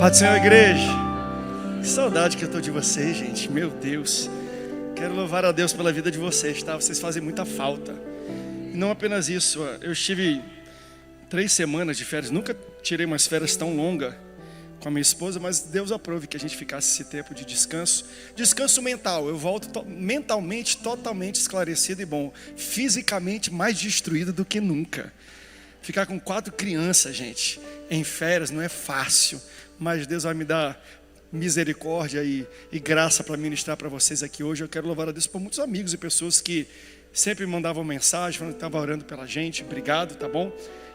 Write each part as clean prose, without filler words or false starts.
Paz do Senhor, igreja. Que saudade que eu estou de vocês, gente. Meu Deus. Quero louvar a Deus pela vida de vocês, tá? Vocês fazem muita falta. E não apenas isso. Eu estive 3 semanas de férias. Nunca tirei umas férias tão longas com a minha esposa, mas Deus aprove que a gente ficasse esse tempo de descanso. Descanso mental. Eu volto mentalmente totalmente esclarecido e bom. Fisicamente mais destruído do que nunca. Ficar com 4 crianças, gente, em férias não é fácil. Mas Deus vai me dar misericórdia e graça para ministrar para vocês aqui hoje. Eu quero louvar a Deus por muitos amigos e pessoas que sempre me mandavam mensagem, falando que estavam orando pela gente. Obrigado, tá bom?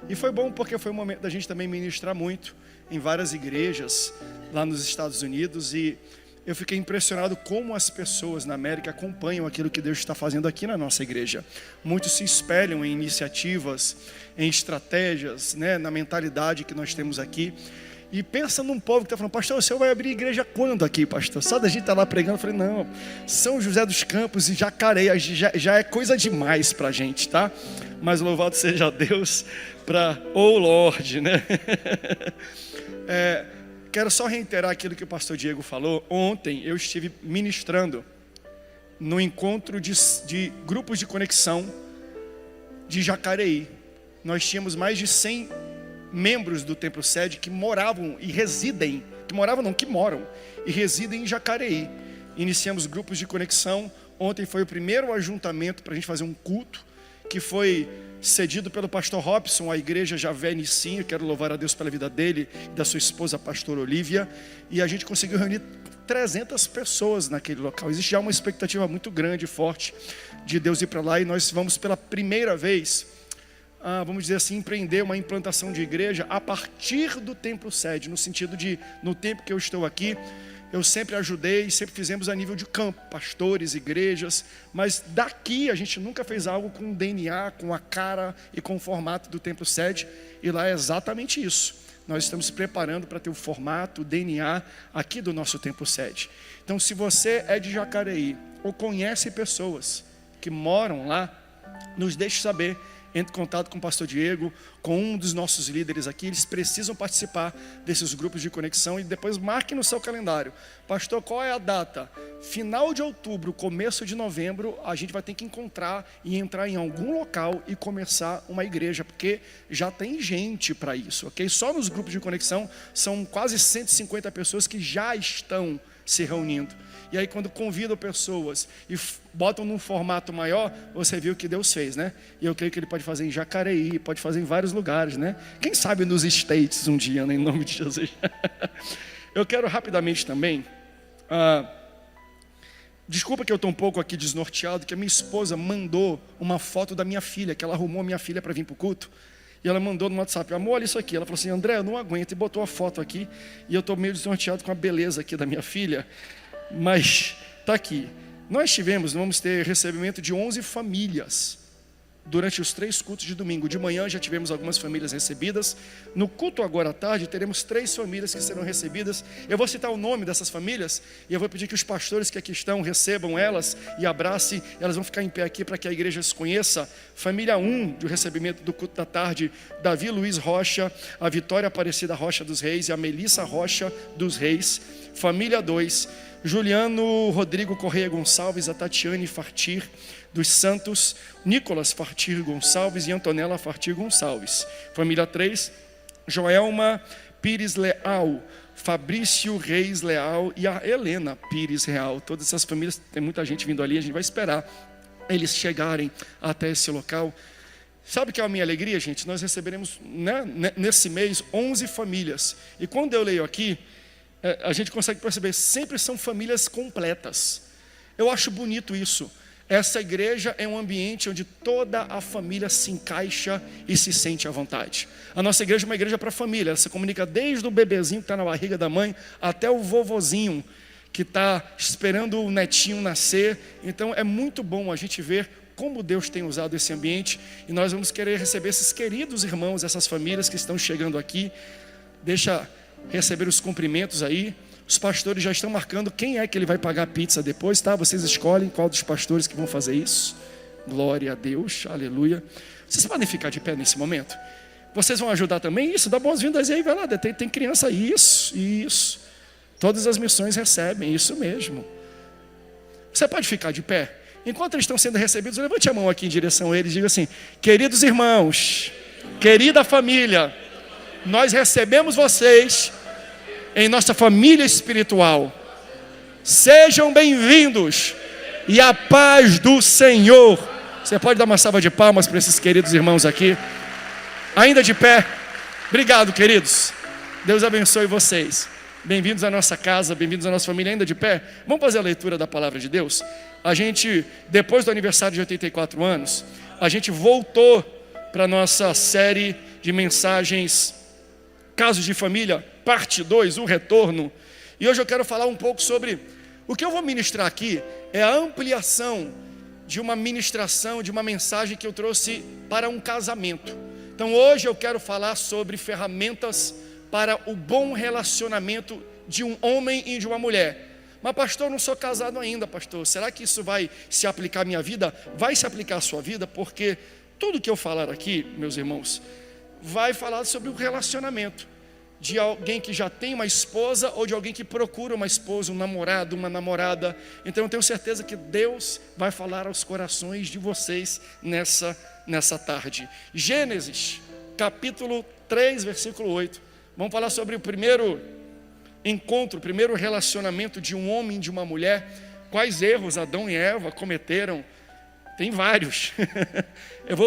E foi bom porque foi um momento da gente também ministrar muito em várias igrejas lá nos Estados Unidos. E eu fiquei impressionado como as pessoas na América acompanham aquilo que Deus está fazendo aqui na nossa igreja. Muitos se espelham em iniciativas, em estratégias, né, na mentalidade que nós temos aqui. E pensa num povo que está falando: pastor, o senhor vai abrir igreja quando aqui, pastor? Só da gente estar lá pregando. Eu falei: não, São José dos Campos e Jacareí já é coisa demais para a gente, tá? Mas louvado seja Deus para o Lorde, né? Quero só reiterar aquilo que o pastor Diego falou. Ontem eu estive ministrando no encontro de grupos de conexão de Jacareí. Nós tínhamos mais de 100 membros do Templo Sede que moravam e residem, que moram e residem em Jacareí. Iniciamos grupos de conexão. Ontem foi o primeiro ajuntamento para a gente fazer um culto, que foi cedido pelo pastor Robson, a igreja Javé Nissim. Eu quero louvar a Deus pela vida dele e da sua esposa, a pastora Olívia. E a gente conseguiu reunir 300 pessoas naquele local. Existe já uma expectativa muito grande e forte de Deus ir para lá. E nós vamos pela primeira vez, vamos dizer assim, empreender uma implantação de igreja a partir do Templo Sede. No sentido de, no tempo que eu estou aqui, eu sempre ajudei, sempre fizemos a nível de campo, pastores, igrejas, mas daqui a gente nunca fez algo com o DNA, com a cara e com o formato do Templo Sede, e lá é exatamente isso. Nós estamos preparando para ter o formato, o DNA aqui do nosso Templo Sede. Então, se você é de Jacareí ou conhece pessoas que moram lá, nos deixe saber. Entre em contato com o pastor Diego, com um dos nossos líderes aqui. Eles precisam participar desses grupos de conexão. E depois marque no seu calendário: pastor, qual é a data? Final de outubro, começo de novembro, a gente vai ter que encontrar e entrar em algum local e começar uma igreja, porque já tem gente para isso, ok? Só nos grupos de conexão são quase 150 pessoas que já estão se reunindo. E aí, quando convidam pessoas e botam num formato maior, você viu o que Deus fez, né? E eu creio que Ele pode fazer em Jacareí, pode fazer em vários lugares, né? Quem sabe nos States um dia, né? Em nome de Jesus. Eu quero rapidamente também, desculpa que eu estou um pouco aqui desnorteado, que a minha esposa mandou uma foto da minha filha, que ela arrumou a minha filha para vir para o culto. E ela mandou no WhatsApp: amor, olha isso aqui. Ela falou assim: André, eu não aguento. E botou a foto aqui. E eu estou meio desnorteado com a beleza aqui da minha filha. Mas está aqui. Nós vamos ter recebimento de 11 famílias durante os 3 cultos de domingo. De manhã já tivemos algumas famílias recebidas. No culto agora à tarde teremos 3 famílias que serão recebidas. Eu vou citar o nome dessas famílias e eu vou pedir que os pastores que aqui estão recebam elas e abracem. Elas vão ficar em pé aqui para que a igreja as conheça. Família 1 do recebimento do culto da tarde: Davi Luiz Rocha, a Vitória Aparecida Rocha dos Reis e a Melissa Rocha dos Reis. Família 2, Juliano Rodrigo Correia Gonçalves, a Tatiane Fartir dos Santos, Nicolas Fartir Gonçalves e Antonella Fartir Gonçalves. Família 3, Joelma Pires Leal, Fabrício Reis Leal e a Helena Pires Real. Todas essas famílias, tem muita gente vindo ali, a gente vai esperar eles chegarem até esse local. Sabe o que é a minha alegria, gente? Nós receberemos, né, nesse mês 11 famílias. E quando eu leio aqui, a gente consegue perceber, sempre são famílias completas. Eu acho bonito isso. Essa igreja é um ambiente onde toda a família se encaixa e se sente à vontade. A nossa igreja é uma igreja para a família. Ela se comunica desde o bebezinho que está na barriga da mãe até o vovozinho que está esperando o netinho nascer. Então é muito bom a gente ver como Deus tem usado esse ambiente. E nós vamos querer receber esses queridos irmãos, essas famílias que estão chegando aqui. Deixa receber os cumprimentos aí. Os pastores já estão marcando quem é que ele vai pagar a pizza depois, tá? Vocês escolhem qual dos pastores que vão fazer isso. Glória a Deus, aleluia. Vocês podem ficar de pé nesse momento? Vocês vão ajudar também? Isso, dá boas-vindas aí, vai lá, tem criança, isso. Todas as missões recebem, isso mesmo. Você pode ficar de pé? Enquanto eles estão sendo recebidos, levante a mão aqui em direção a eles e diga assim: queridos irmãos, querida família, nós recebemos vocês em nossa família espiritual. Sejam bem-vindos e a paz do Senhor. Você pode dar uma salva de palmas para esses queridos irmãos aqui? Ainda de pé. Obrigado, queridos. Deus abençoe vocês. Bem-vindos à nossa casa, bem-vindos à nossa família. Ainda de pé. Vamos fazer a leitura da palavra de Deus? A gente, depois do aniversário de 84 anos, a gente voltou para a nossa série de mensagens Casos de Família, parte 2, o retorno. E hoje eu quero falar um pouco sobre... O que eu vou ministrar aqui é a ampliação de uma ministração, de uma mensagem que eu trouxe para um casamento. Então hoje eu quero falar sobre ferramentas para o bom relacionamento de um homem e de uma mulher. Mas pastor, eu não sou casado ainda, pastor. Será que isso vai se aplicar à minha vida? Vai se aplicar à sua vida, porque tudo que eu falar aqui, meus irmãos, vai falar sobre o relacionamento de alguém que já tem uma esposa ou de alguém que procura uma esposa, um namorado, uma namorada. Então eu tenho certeza que Deus vai falar aos corações de vocês nessa tarde. Gênesis, capítulo 3, versículo 8. Vamos falar sobre o primeiro encontro, o primeiro relacionamento de um homem e de uma mulher. Quais erros Adão e Eva cometeram? Tem vários. eu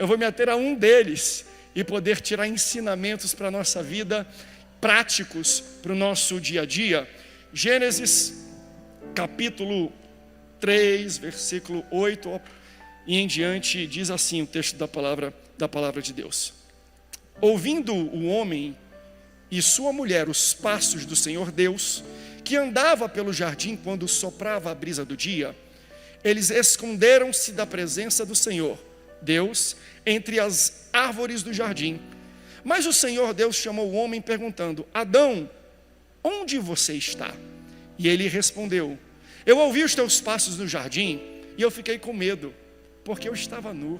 vou me ater a um deles e poder tirar ensinamentos para a nossa vida, práticos para o nosso dia a dia. Gênesis, capítulo 3, versículo 8 e em diante, diz assim o texto da palavra de Deus. Ouvindo o homem e sua mulher os passos do Senhor Deus, que andava pelo jardim quando soprava a brisa do dia, eles esconderam-se da presença do Senhor Deus entre as árvores do jardim. Mas o Senhor Deus chamou o homem perguntando: Adão, onde você está? E ele respondeu: eu ouvi os teus passos no jardim e eu fiquei com medo, porque eu estava nu.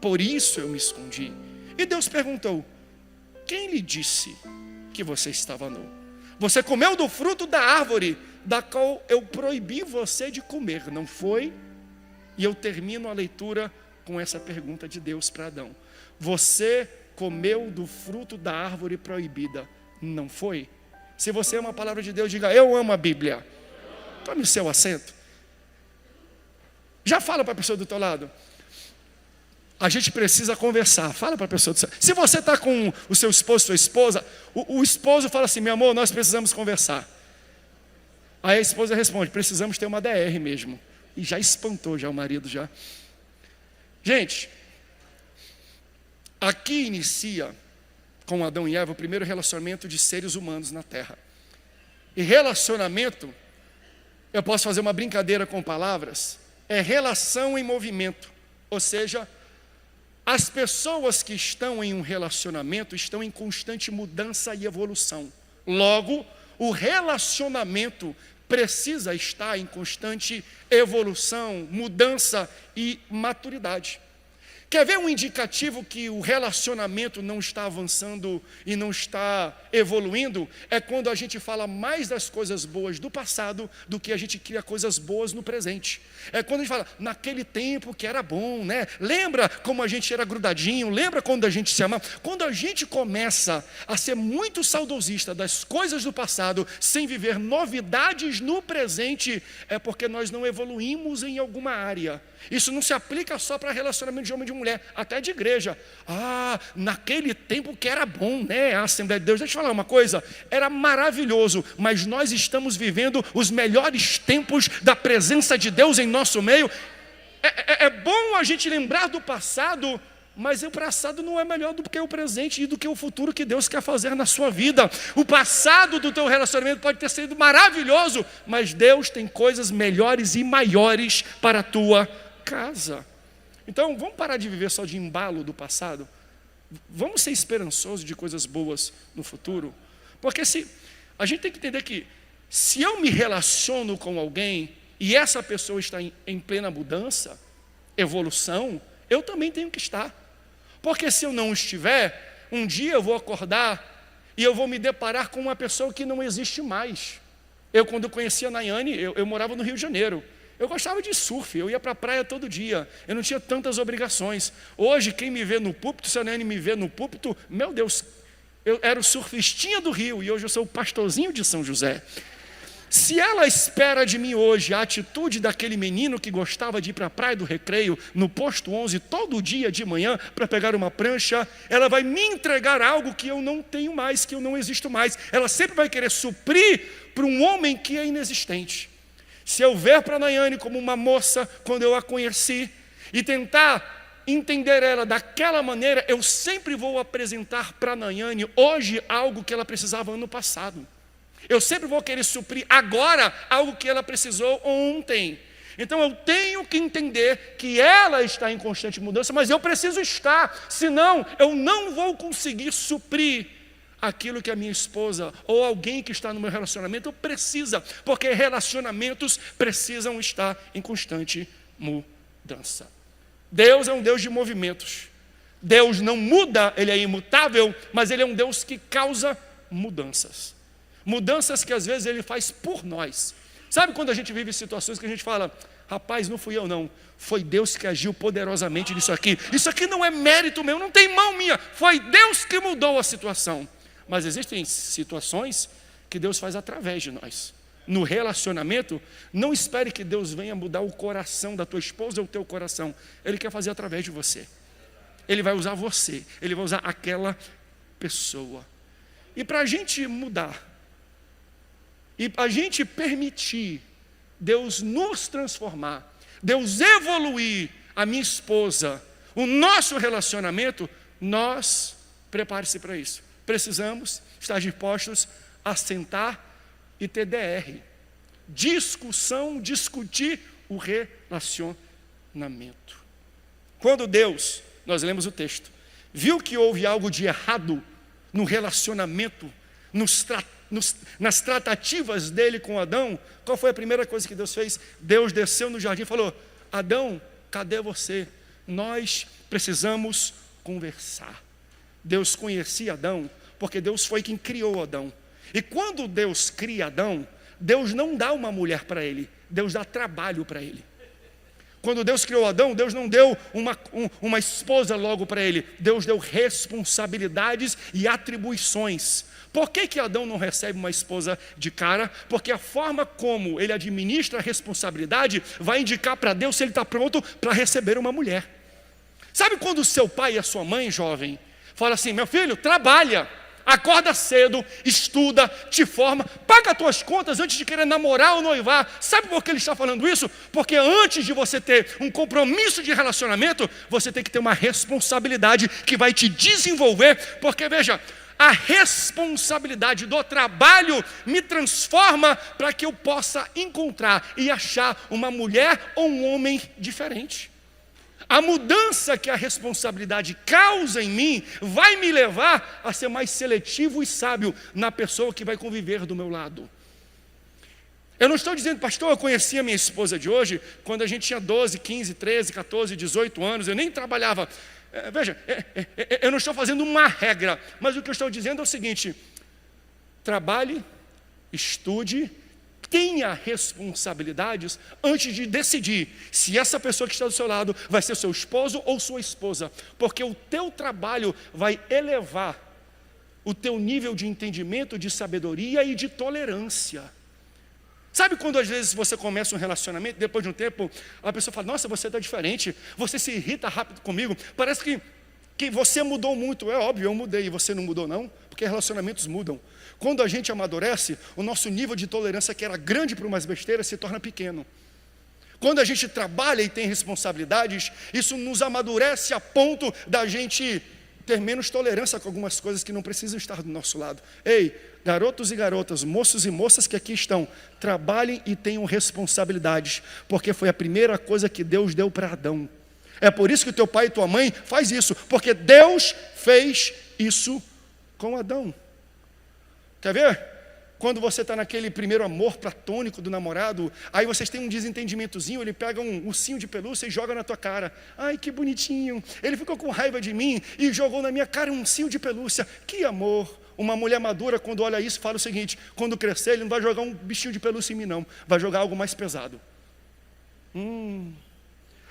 Por isso eu me escondi. E Deus perguntou: quem lhe disse que você estava nu? Você comeu do fruto da árvore da qual eu proibi você de comer, não foi? E eu termino a leitura com essa pergunta de Deus para Adão: você comeu do fruto da árvore proibida, não foi? Se você ama a palavra de Deus, diga: eu amo a Bíblia. Tome o seu assento. Já fala para a pessoa do teu lado. A gente precisa conversar. Fala para a pessoa do seu lado. Se você está com o seu esposo, sua esposa, o esposo fala assim: meu amor, nós precisamos conversar. Aí a esposa responde: precisamos ter uma DR mesmo. E já espantou já o marido já. Gente, aqui inicia com Adão e Eva o primeiro relacionamento de seres humanos na terra. E relacionamento, eu posso fazer uma brincadeira com palavras, é relação em movimento. Ou seja, as pessoas que estão em um relacionamento estão em constante mudança e evolução. Logo, o relacionamento precisa estar em constante evolução, mudança e maturidade. Quer ver um indicativo que o relacionamento não está avançando e não está evoluindo? É quando a gente fala mais das coisas boas do passado do que a gente cria coisas boas no presente. É quando a gente fala: naquele tempo que era bom, né? Lembra como a gente era grudadinho? Lembra quando a gente se amava? Quando a gente começa a ser muito saudosista das coisas do passado, sem viver novidades no presente, é porque nós não evoluímos em alguma área. Isso não se aplica só para relacionamento de homem e de mulher, até de igreja. Naquele tempo que era bom, né? A Assembleia de Deus, deixa eu falar uma coisa, era maravilhoso, mas nós estamos vivendo os melhores tempos da presença de Deus em nosso meio. É bom a gente lembrar do passado, mas o passado não é melhor do que o presente e do que o futuro que Deus quer fazer na sua vida. O passado do teu relacionamento pode ter sido maravilhoso, mas Deus tem coisas melhores e maiores para a tua casa. Então vamos parar de viver só de embalo do passado. Vamos ser esperançosos de coisas boas no futuro. Porque a gente tem que entender que se eu me relaciono com alguém e essa pessoa está em plena mudança, evolução, eu também tenho que estar. Porque se eu não estiver, um dia eu vou acordar e eu vou me deparar com uma pessoa que não existe mais. Quando conhecia a Nayane, eu morava no Rio de Janeiro. Eu gostava de surf, eu ia para a praia todo dia. Eu não tinha tantas obrigações. Hoje, quem me vê no púlpito, se a Nayane me vê no púlpito, meu Deus, eu era o surfistinha do Rio e hoje eu sou o pastorzinho de São José. Se ela espera de mim hoje a atitude daquele menino que gostava de ir para a praia do Recreio, no posto 11, todo dia de manhã, para pegar uma prancha, ela vai me entregar algo que eu não tenho mais, que eu não existo mais. Ela sempre vai querer suprir para um homem que é inexistente. Se eu ver para a Nayane como uma moça, quando eu a conheci, e tentar entender ela daquela maneira, eu sempre vou apresentar para a Nayane hoje algo que ela precisava ano passado. Eu sempre vou querer suprir agora algo que ela precisou ontem. Então eu tenho que entender que ela está em constante mudança, mas eu preciso estar, senão eu não vou conseguir suprir aquilo que a minha esposa ou alguém que está no meu relacionamento precisa, porque relacionamentos precisam estar em constante mudança. Deus é um Deus de movimentos. Deus não muda, Ele é imutável, mas Ele é um Deus que causa mudanças. Mudanças que às vezes Ele faz por nós. Sabe quando a gente vive situações que a gente fala, rapaz, não fui eu não, foi Deus que agiu poderosamente nisso aqui. Isso aqui não é mérito meu, não tem mão minha, foi Deus que mudou a situação. Mas existem situações que Deus faz através de nós. No relacionamento, não espere que Deus venha mudar o coração da tua esposa ou o teu coração. Ele quer fazer através de você. Ele vai usar você, Ele vai usar aquela pessoa. E para a gente mudar, e a gente permitir Deus nos transformar, Deus evoluir a minha esposa, o nosso relacionamento, nós, prepare-se para isso, precisamos estar dispostos a sentar e ter DR, discutir o relacionamento. Quando Deus, nós lemos o texto, viu que houve algo de errado no relacionamento, nas tratativas dele com Adão, qual foi a primeira coisa que Deus fez? Deus desceu no jardim e falou, Adão, cadê você? Nós precisamos conversar. Deus conhecia Adão, porque Deus foi quem criou Adão. E quando Deus cria Adão, Deus não dá uma mulher para ele, Deus dá trabalho para ele. Quando Deus criou Adão, Deus não deu uma esposa logo para ele, Deus deu responsabilidades e atribuições. Por que Adão não recebe uma esposa de cara? Porque a forma como ele administra a responsabilidade vai indicar para Deus se ele está pronto para receber uma mulher. Sabe quando o seu pai e a sua mãe, jovem, fala assim, meu filho, trabalha, acorda cedo, estuda, te forma, paga as tuas contas antes de querer namorar ou noivar. Sabe por que ele está falando isso? Porque antes de você ter um compromisso de relacionamento, você tem que ter uma responsabilidade que vai te desenvolver, porque veja, a responsabilidade do trabalho me transforma para que eu possa encontrar e achar uma mulher ou um homem diferente. A mudança que a responsabilidade causa em mim vai me levar a ser mais seletivo e sábio na pessoa que vai conviver do meu lado. Eu não estou dizendo, pastor, eu conheci a minha esposa de hoje quando a gente tinha 12, 15, 13, 14, 18 anos, eu nem trabalhava. Veja, eu não estou fazendo uma regra, mas o que eu estou dizendo é o seguinte, trabalhe, estude, tenha responsabilidades antes de decidir se essa pessoa que está do seu lado vai ser seu esposo ou sua esposa, porque o teu trabalho vai elevar o teu nível de entendimento, de sabedoria e de tolerância. Sabe quando às vezes você começa um relacionamento, depois de um tempo, a pessoa fala, nossa, você está diferente, você se irrita rápido comigo, parece que você mudou muito. É óbvio, eu mudei e você não mudou não, porque relacionamentos mudam. Quando a gente amadurece, o nosso nível de tolerância que era grande para umas besteiras se torna pequeno. Quando a gente trabalha e tem responsabilidades, isso nos amadurece a ponto da gente ter menos tolerância com algumas coisas que não precisam estar do nosso lado. Ei, garotos e garotas, moços e moças que aqui estão, trabalhem e tenham responsabilidades, porque foi a primeira coisa que Deus deu para Adão. É por isso que o teu pai e tua mãe faz isso, porque Deus fez isso com Adão. Quer ver? Quando você está naquele primeiro amor platônico do namorado, aí vocês têm um desentendimentozinho, ele pega um ursinho de pelúcia e joga na tua cara. Ai, que bonitinho. Ele ficou com raiva de mim e jogou na minha cara um ursinho de pelúcia. Que amor. Uma mulher madura, quando olha isso, fala o seguinte: quando crescer, ele não vai jogar um bichinho de pelúcia em mim, não. Vai jogar algo mais pesado.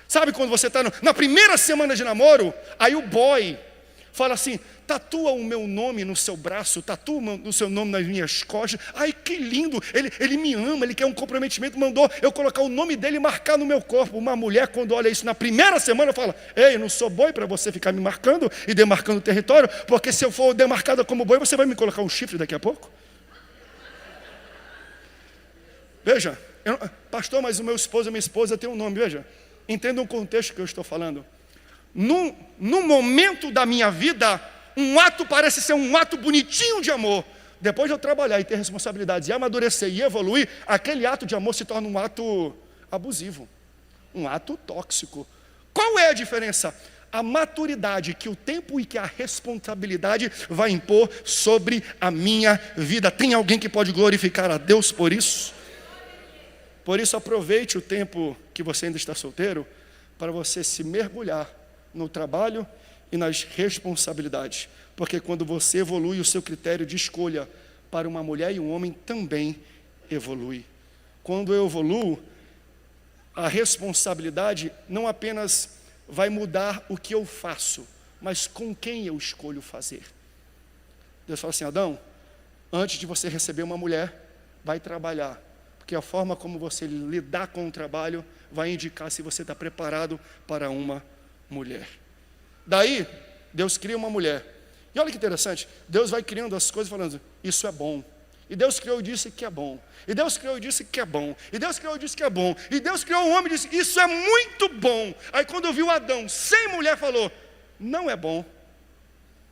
Sabe quando você está na primeira semana de namoro, aí o boy fala assim: tatua o meu nome no seu braço, tatua o seu nome nas minhas costas. Ai, que lindo, ele me ama, ele quer um comprometimento, mandou eu colocar o nome dele e marcar no meu corpo. Uma mulher, quando olha isso na primeira semana, fala: ei, eu não sou boi para você ficar me marcando e demarcando o território, porque se eu for demarcada como boi, você vai me colocar um chifre daqui a pouco? Veja, pastor, mas o meu esposo e minha esposa têm um nome. Veja, entenda o contexto que eu estou falando. No momento da minha vida, um ato parece ser um ato bonitinho de amor. Depois de eu trabalhar e ter responsabilidades e amadurecer e evoluir, aquele ato de amor se torna um ato abusivo, um ato tóxico. Qual é a diferença? A maturidade que o tempo e que a responsabilidade vai impor sobre a minha vida. Tem alguém que pode glorificar a Deus por isso? Por isso, aproveite o tempo que você ainda está solteiro para você se mergulhar no trabalho e nas responsabilidades. Porque quando você evolui, o seu critério de escolha para uma mulher e um homem também evolui. Quando eu evoluo, a responsabilidade não apenas vai mudar o que eu faço, mas com quem eu escolho fazer. Deus fala assim: Adão, antes de você receber uma mulher, vai trabalhar. Porque a forma como você lidar com o trabalho vai indicar se você está preparado para uma mulher. Daí, Deus cria uma mulher. E olha que interessante, Deus vai criando as coisas falando: isso é bom. E Deus criou e disse que é bom. E Deus criou e disse que é bom. E Deus criou e disse que é bom. E Deus criou um homem e disse: isso é muito bom. Aí quando viu Adão sem mulher, falou: não é bom.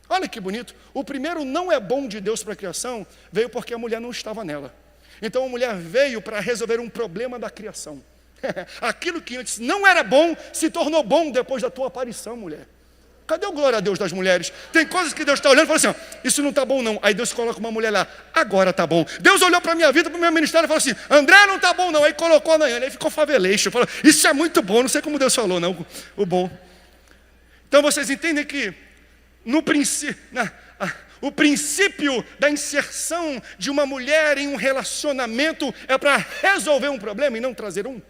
Olha que bonito. O primeiro não é bom de Deus para a criação veio porque a mulher não estava nela. Então a mulher veio para resolver um problema da criação. Aquilo que antes não era bom, se tornou bom depois da tua aparição, mulher. Cadê o glória a Deus das mulheres? Tem coisas que Deus está olhando e fala assim: ó, isso não está bom não. Aí Deus coloca uma mulher lá: agora está bom. Deus olhou para a minha vida, para o meu ministério e falou assim: André, não está bom não. Aí colocou a Nayane, aí ficou faveleixo. Falou: isso é muito bom. Não sei como Deus falou não, o bom. Então vocês entendem que o princípio da inserção de uma mulher em um relacionamento é para resolver um problema e não trazer um.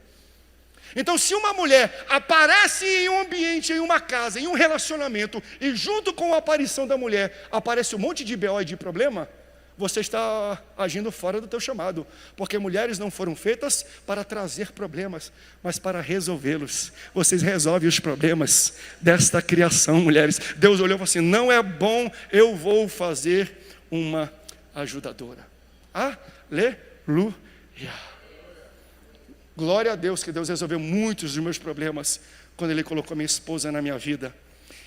Então, se uma mulher aparece em um ambiente, em uma casa, em um relacionamento, e junto com a aparição da mulher aparece um monte de BO e de problema, você está agindo fora do teu chamado, porque mulheres não foram feitas para trazer problemas, mas para resolvê-los. Vocês resolvem os problemas desta criação, mulheres. Deus olhou e falou assim: não é bom, eu vou fazer uma ajudadora. Aleluia. Glória a Deus que Deus resolveu muitos dos meus problemas quando Ele colocou minha esposa na minha vida.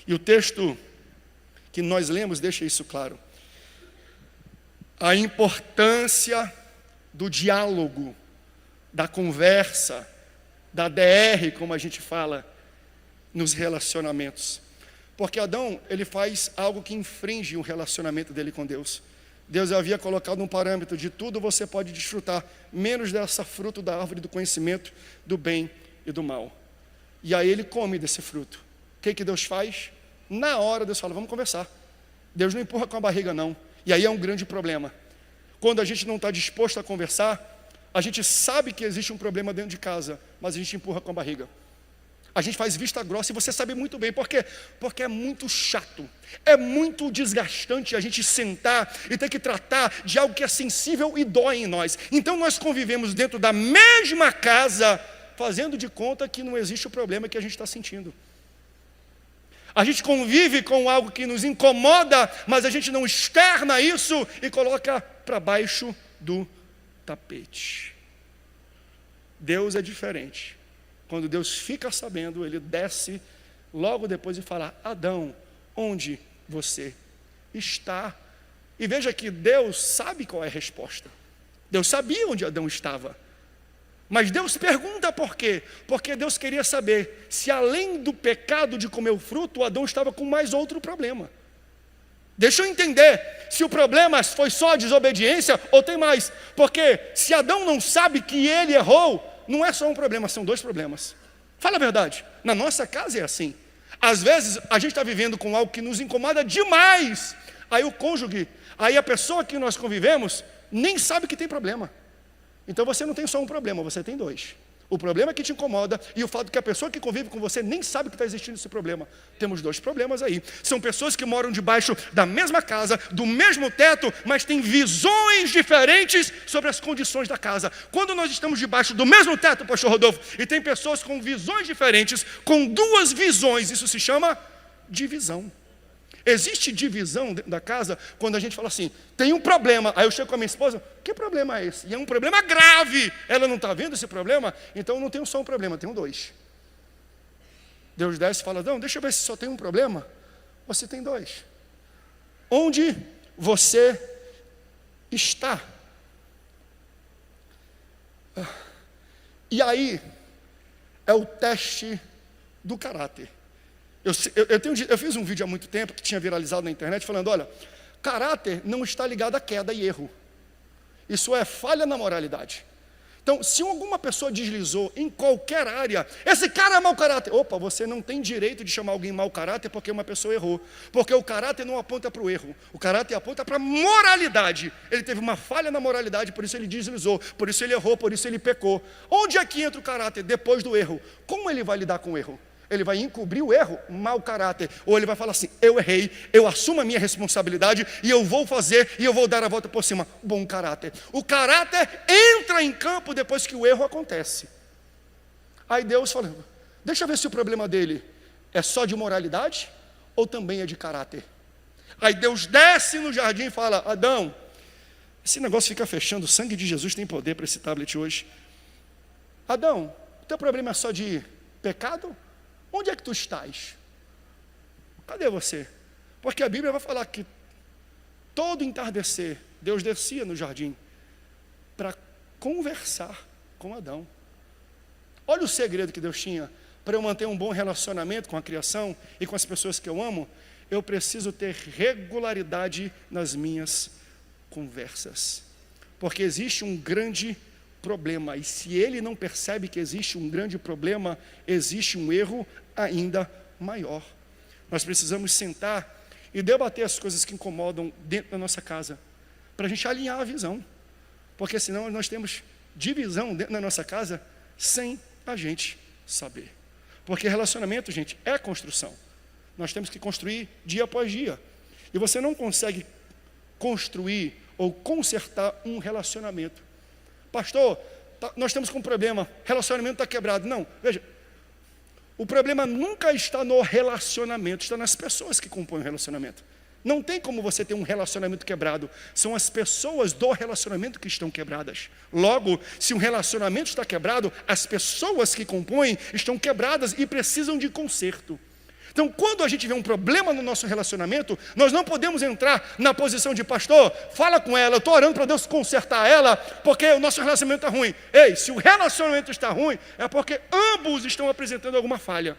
E o texto que nós lemos deixa isso claro. A importância do diálogo, da conversa, da DR, como a gente fala, nos relacionamentos. Porque Adão, ele faz algo que infringe o relacionamento dele com Deus. Deus havia colocado um parâmetro: de tudo você pode desfrutar, menos dessa fruto da árvore do conhecimento do bem e do mal. E aí ele come desse fruto. O que Deus faz? Na hora Deus fala: vamos conversar. Deus não empurra com a barriga não. E aí é um grande problema. Quando a gente não está disposto a conversar, a gente sabe que existe um problema dentro de casa, mas a gente empurra com a barriga. A gente faz vista grossa, e você sabe muito bem. Por quê? Porque é muito chato, é muito desgastante a gente sentar e ter que tratar de algo que é sensível e dói em nós. Então nós convivemos dentro da mesma casa, fazendo de conta que não existe o problema que a gente está sentindo. A gente convive com algo que nos incomoda, mas a gente não externa isso e coloca para baixo do tapete. Deus é diferente. Quando Deus fica sabendo, Ele desce logo depois e fala: Adão, onde você está? E veja que Deus sabe qual é a resposta. Deus sabia onde Adão estava. Mas Deus pergunta por quê? Porque Deus queria saber se além do pecado de comer o fruto, Adão estava com mais outro problema. Deixa eu entender se o problema foi só a desobediência ou tem mais. Porque se Adão não sabe que ele errou, não é só um problema, são dois problemas. Fala a verdade, na nossa casa é assim. Às vezes a gente está vivendo com algo que nos incomoda demais. Aí o cônjuge, aí a pessoa que nós convivemos, nem sabe que tem problema. Então você não tem só um problema, você tem dois. O problema que te incomoda e o fato que a pessoa que convive com você nem sabe que está existindo esse problema. Temos dois problemas aí. São pessoas que moram debaixo da mesma casa, do mesmo teto, mas têm visões diferentes sobre as condições da casa. Quando nós estamos debaixo do mesmo teto, pastor Rodolfo, e tem pessoas com visões diferentes, com duas visões, isso se chama divisão. Existe divisão dentro da casa quando a gente fala assim, tem um problema. Aí eu chego com a minha esposa, que problema é esse? E é um problema grave. Ela não está vendo esse problema? Então não tem só um problema, tem dois. Deus desce e fala, não, deixa eu ver se só tem um problema. Você tem dois. Onde você está? E aí é o teste do caráter. Eu fiz um vídeo há muito tempo que tinha viralizado na internet falando, olha, caráter não está ligado a queda e erro. Isso é falha na moralidade. Então, se alguma pessoa deslizou em qualquer área, esse cara é mau caráter. Opa, você não tem direito de chamar alguém mau caráter porque uma pessoa errou. Porque o caráter não aponta para o erro. O caráter aponta para a moralidade. Ele teve uma falha na moralidade, por isso ele deslizou, por isso ele errou, por isso ele pecou. Onde é que entra o caráter? Depois do erro. Como ele vai lidar com o erro? Ele vai encobrir o erro, mau caráter. Ou ele vai falar assim, eu errei, eu assumo a minha responsabilidade e eu vou fazer e eu vou dar a volta por cima. Bom caráter. O caráter entra em campo depois que o erro acontece. Aí Deus fala, deixa eu ver se o problema dele é só de moralidade ou também é de caráter. Aí Deus desce no jardim e fala, Adão, esse negócio fica fechando, o sangue de Jesus tem poder para esse tablet hoje. Adão, o teu problema é só de pecado? Onde é que tu estás? Cadê você? Porque a Bíblia vai falar que todo entardecer, Deus descia no jardim para conversar com Adão. Olha o segredo que Deus tinha. Para eu manter um bom relacionamento com a criação e com as pessoas que eu amo, eu preciso ter regularidade nas minhas conversas. Porque existe um grande problema, e se ele não percebe que existe um grande problema, existe um erro ainda maior. Nós precisamos sentar e debater as coisas que incomodam dentro da nossa casa, para a gente alinhar a visão, porque senão nós temos divisão dentro da nossa casa sem a gente saber. Porque relacionamento, gente, é construção. Nós temos que construir dia após dia, e você não consegue construir ou consertar um relacionamento. Pastor, nós estamos com um problema, relacionamento está quebrado. Não, veja, o problema nunca está no relacionamento, está nas pessoas que compõem o relacionamento. Não tem como você ter um relacionamento quebrado, são as pessoas do relacionamento que estão quebradas. Logo, se um relacionamento está quebrado, as pessoas que compõem estão quebradas e precisam de conserto. Então, quando a gente vê um problema no nosso relacionamento, nós não podemos entrar na posição de pastor, fala com ela, eu estou orando para Deus consertar ela, porque o nosso relacionamento está ruim. Ei, se o relacionamento está ruim, é porque ambos estão apresentando alguma falha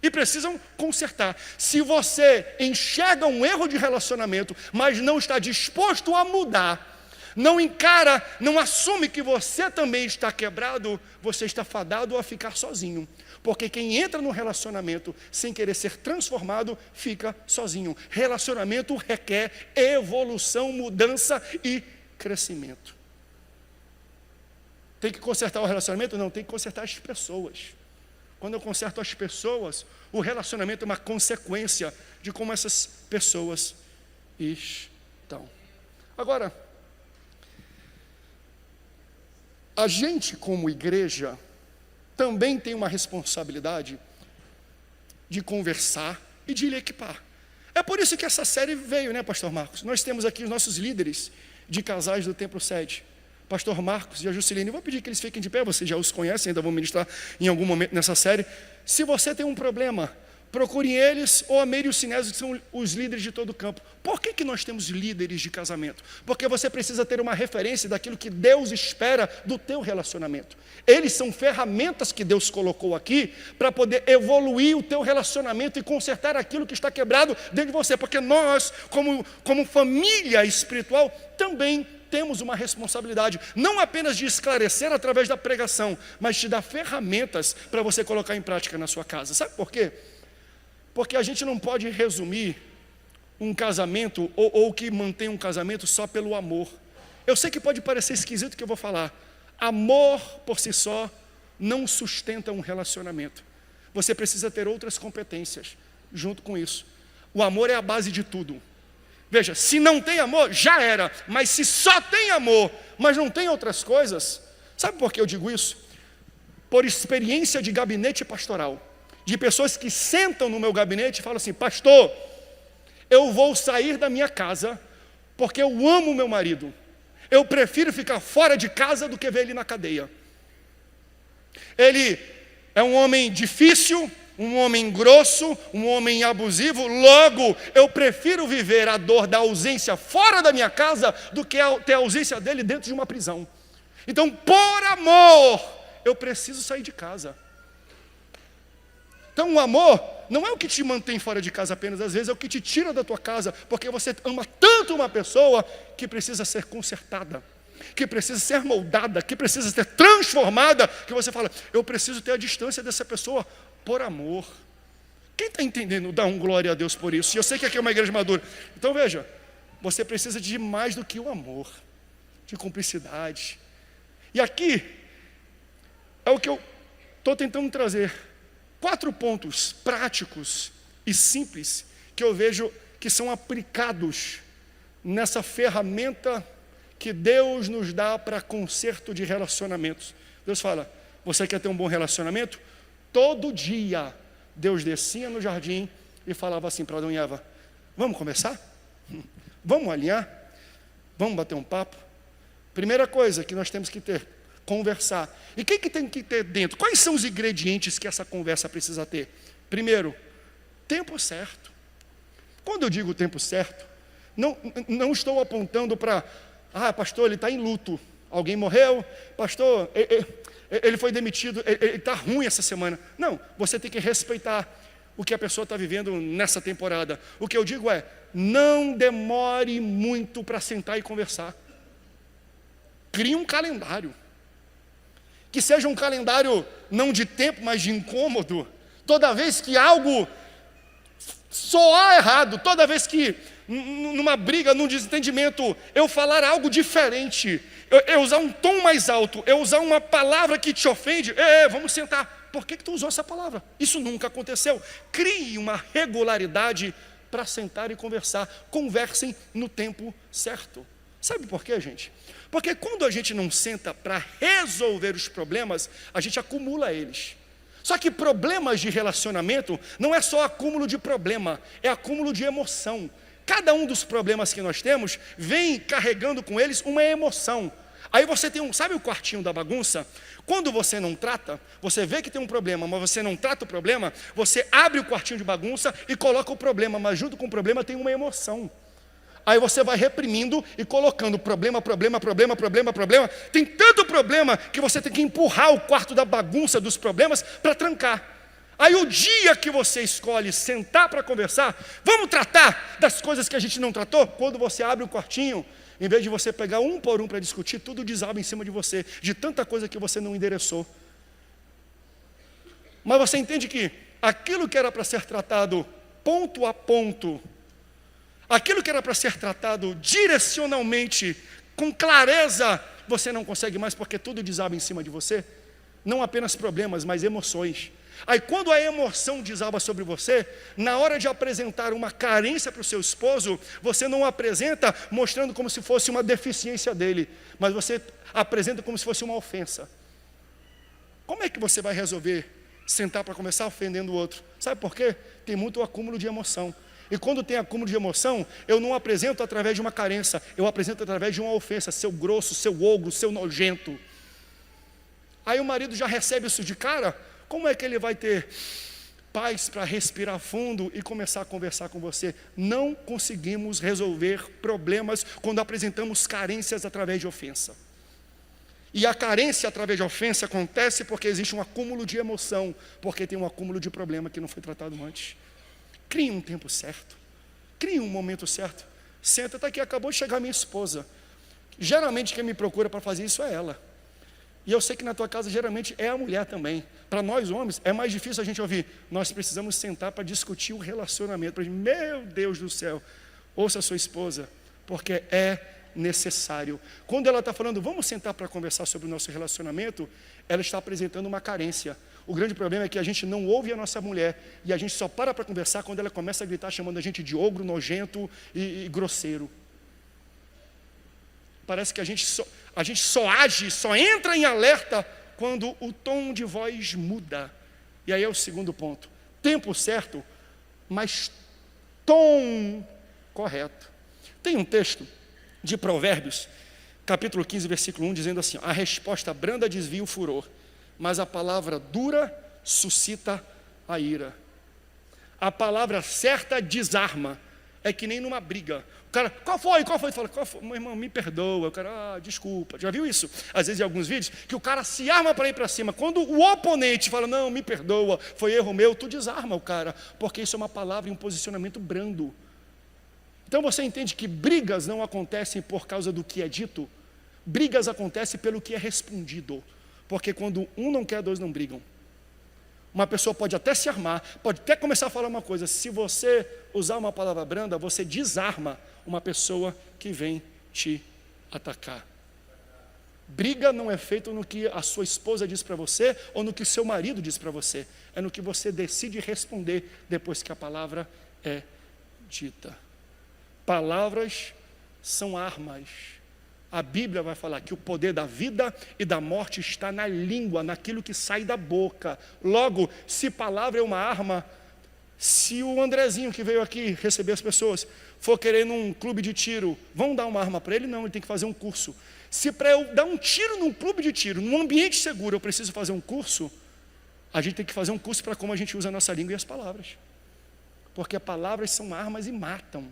e precisam consertar. Se você enxerga um erro de relacionamento, mas não está disposto a mudar, não encara, não assume que você também está quebrado, você está fadado a ficar sozinho. Porque quem entra no relacionamento sem querer ser transformado, fica sozinho. Relacionamento requer evolução, mudança e crescimento. Tem que consertar o relacionamento? Não, tem que consertar as pessoas. Quando eu conserto as pessoas, o relacionamento é uma consequência de como essas pessoas estão. Agora, a gente como igreja também tem uma responsabilidade de conversar e de lhe equipar. É por isso que essa série veio, né, pastor Marcos? Nós temos aqui os nossos líderes de casais do Templo Sede, pastor Marcos e a Juscelina. Eu vou pedir que eles fiquem de pé, vocês já os conhecem, ainda vão ministrar em algum momento nessa série. Se você tem um problema, procurem eles ou a Meire e o Sinésio, que são os líderes de todo o campo. Por que nós temos líderes de casamento? Porque você precisa ter uma referência daquilo que Deus espera do teu relacionamento. Eles são ferramentas que Deus colocou aqui para poder evoluir o teu relacionamento e consertar aquilo que está quebrado dentro de você. Porque nós, como família espiritual, também temos uma responsabilidade, não apenas de esclarecer através da pregação, mas de dar ferramentas para você colocar em prática na sua casa. Sabe por quê? Porque a gente não pode resumir um casamento ou que mantém um casamento só pelo amor. Eu sei que pode parecer esquisito o que eu vou falar. Amor por si só não sustenta um relacionamento. Você precisa ter outras competências junto com isso. O amor é a base de tudo. Veja, se não tem amor, já era. Mas se só tem amor, mas não tem outras coisas, sabe por que eu digo isso? Por experiência de gabinete pastoral. De pessoas que sentam no meu gabinete e falam assim: pastor, eu vou sair da minha casa porque eu amo meu marido. Eu prefiro ficar fora de casa do que ver ele na cadeia. Ele é um homem difícil, um homem grosso, um homem abusivo. Logo, eu prefiro viver a dor da ausência fora da minha casa do que ter a ausência dele dentro de uma prisão. Então, por amor, eu preciso sair de casa. Então o amor não é o que te mantém fora de casa apenas, às vezes é o que te tira da tua casa, porque você ama tanto uma pessoa que precisa ser consertada, que precisa ser moldada, que precisa ser transformada, que você fala: eu preciso ter a distância dessa pessoa por amor. Quem está entendendo, dá um glória a Deus por isso. E eu sei que aqui é uma igreja madura. Então veja, você precisa de mais do que o amor, de cumplicidade. E aqui é o que eu estou tentando trazer. 4 pontos práticos e simples que eu vejo que são aplicados nessa ferramenta que Deus nos dá para conserto de relacionamentos. Deus fala: você quer ter um bom relacionamento? Todo dia Deus descia no jardim e falava assim para Adão e Eva: vamos conversar? Vamos alinhar? Vamos bater um papo? Primeira coisa que nós temos que ter: conversar. E o que tem que ter dentro? Quais são os ingredientes que essa conversa precisa ter? Primeiro, tempo certo. Quando eu digo tempo certo, não estou apontando para: pastor, ele está em luto, alguém morreu, pastor, ele foi demitido, ele está ruim essa semana. Não, você tem que respeitar o que a pessoa está vivendo nessa temporada. O que eu digo é: não demore muito para sentar e conversar. Crie um calendário. Que seja um calendário não de tempo, mas de incômodo. Toda vez que algo soar errado, toda vez que numa briga, num desentendimento, eu falar algo diferente, eu usar um tom mais alto, eu usar uma palavra que te ofende, vamos sentar. Por que tu usou essa palavra? Isso nunca aconteceu. Crie uma regularidade para sentar e conversar. Conversem no tempo certo. Sabe por quê, gente? Porque quando a gente não senta para resolver os problemas, a gente acumula eles. Só que problemas de relacionamento não é só acúmulo de problema, é acúmulo de emoção. Cada um dos problemas que nós temos vem carregando com eles uma emoção. Aí você tem sabe o quartinho da bagunça? Quando você não trata, você vê que tem um problema, mas você não trata o problema, você abre o quartinho de bagunça e coloca o problema, mas junto com o problema tem uma emoção. Aí você vai reprimindo e colocando problema. Tem tanto problema que você tem que empurrar o quarto da bagunça dos problemas para trancar. Aí o dia que você escolhe sentar para conversar, vamos tratar das coisas que a gente não tratou? Quando você abre o quartinho, em vez de você pegar um por um para discutir, tudo desaba em cima de você, de tanta coisa que você não endereçou. Mas você entende que aquilo que era para ser tratado ponto a ponto, aquilo que era para ser tratado direcionalmente, com clareza, você não consegue mais porque tudo desaba em cima de você. Não apenas problemas, mas emoções. Aí quando a emoção desaba sobre você, na hora de apresentar uma carência para o seu esposo, você não apresenta mostrando como se fosse uma deficiência dele, mas você apresenta como se fosse uma ofensa. Como é que você vai resolver sentar para começar ofendendo o outro? Sabe por quê? Tem muito acúmulo de emoção. E quando tem acúmulo de emoção, eu não apresento através de uma carência, eu apresento através de uma ofensa: seu grosso, seu ogro, seu nojento. Aí o marido já recebe isso de cara. Como é que ele vai ter paz para respirar fundo e começar a conversar com você. Não conseguimos resolver problemas quando apresentamos carências através de ofensa. E a carência através de ofensa acontece porque existe um acúmulo de emoção, porque tem um acúmulo de problema que não foi tratado antes. Crie um tempo certo, crie um momento certo. Senta, está aqui, acabou de chegar minha esposa. Geralmente quem me procura para fazer isso é ela. E eu sei que na tua casa geralmente é a mulher também. Para nós homens é mais difícil a gente ouvir. Nós precisamos sentar para discutir o relacionamento. Meu Deus do céu, ouça a sua esposa, porque é necessário. Quando ela está falando, vamos sentar para conversar sobre o nosso relacionamento, ela está apresentando uma carência. O grande problema é que a gente não ouve a nossa mulher e a gente só para conversar quando ela começa a gritar chamando a gente de ogro, nojento e grosseiro. Parece que a gente só age, só entra em alerta quando o tom de voz muda. E aí é o segundo ponto. Tempo certo, mas tom correto. Tem um texto de Provérbios, capítulo 15, versículo 1, dizendo assim: a resposta branda desvia o furor, mas a palavra dura suscita a ira. A palavra certa desarma. É que nem numa briga. O cara, qual foi? Tu fala, qual foi? Meu irmão, me perdoa. O cara, desculpa. Já viu isso? Às vezes em alguns vídeos, que o cara se arma para ir para cima. Quando o oponente fala, não, me perdoa, foi erro meu, tu desarma o cara. Porque isso é uma palavra e um posicionamento brando. Então você entende que brigas não acontecem por causa do que é dito. Brigas acontecem pelo que é respondido. Porque quando um não quer, dois não brigam. Uma pessoa pode até se armar, pode até começar a falar uma coisa. Se você usar uma palavra branda, você desarma uma pessoa que vem te atacar. Briga não é feito no que a sua esposa diz para você ou no que o seu marido diz para você. É no que você decide responder depois que a palavra é dita. Palavras são armas. A Bíblia vai falar que o poder da vida e da morte está na língua, naquilo que sai da boca. Logo, se palavra é uma arma, se o Andrezinho que veio aqui receber as pessoas for querer num clube de tiro, vão dar uma arma para ele? Não, ele tem que fazer um curso. Se para eu dar um tiro num clube de tiro, num ambiente seguro, eu preciso fazer um curso, a gente tem que fazer um curso para como a gente usa a nossa língua e as palavras. Porque palavras são armas e matam.